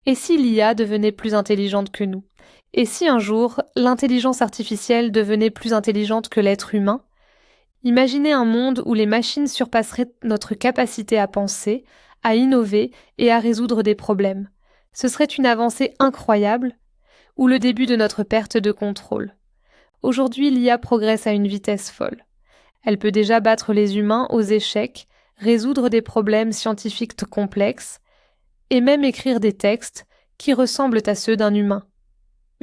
Et si l'IA devenait plus intelligente que nous? Et si un jour, l'intelligence artificielle devenait plus intelligente que l'être humain? Imaginez un monde où les machines surpasseraient notre capacité à penser, à innover et à résoudre des problèmes. Ce serait une avancée incroyable, ou le début de notre perte de contrôle. Aujourd'hui, l'IA progresse à une vitesse folle. Elle peut déjà battre les humains aux échecs, résoudre des problèmes scientifiques complexes, et même écrire des textes qui ressemblent à ceux d'un humain.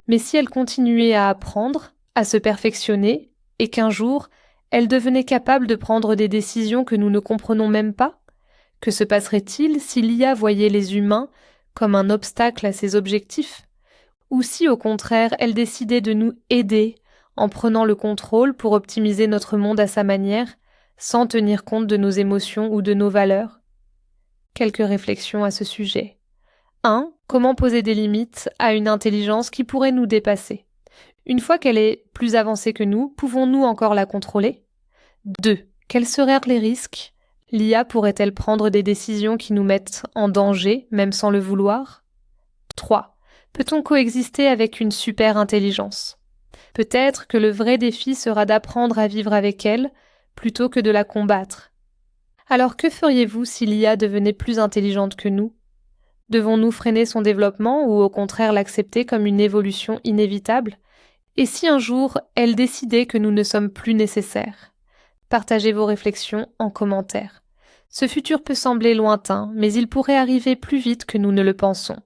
Mais si elle continuait à apprendre, à se perfectionner, et qu'un jour, elle devenait capable de prendre des décisions que nous ne comprenons même pas? Que se passerait-il si l'IA voyait les humains comme un obstacle à ses objectifs? Ou si, au contraire, elle décidait de nous aider en prenant le contrôle pour optimiser notre monde à sa manière, sans tenir compte de nos émotions ou de nos valeurs? Quelques réflexions à ce sujet. 1. Comment poser des limites à une intelligence qui pourrait nous dépasser? Une fois qu'elle est plus avancée que nous, pouvons-nous encore la contrôler? 2. Quels seraient les risques? L'IA pourrait-elle prendre des décisions qui nous mettent en danger, même sans le vouloir? 3. Peut-on coexister avec une super intelligence? Peut-être que le vrai défi sera d'apprendre à vivre avec elle, plutôt que de la combattre. Alors que feriez-vous si l'IA devenait plus intelligente que nous? Devons-nous freiner son développement ou au contraire l'accepter comme une évolution inévitable? Et si un jour, elle décidait que nous ne sommes plus nécessaires? Partagez vos réflexions en commentaire. Ce futur peut sembler lointain, mais il pourrait arriver plus vite que nous ne le pensons.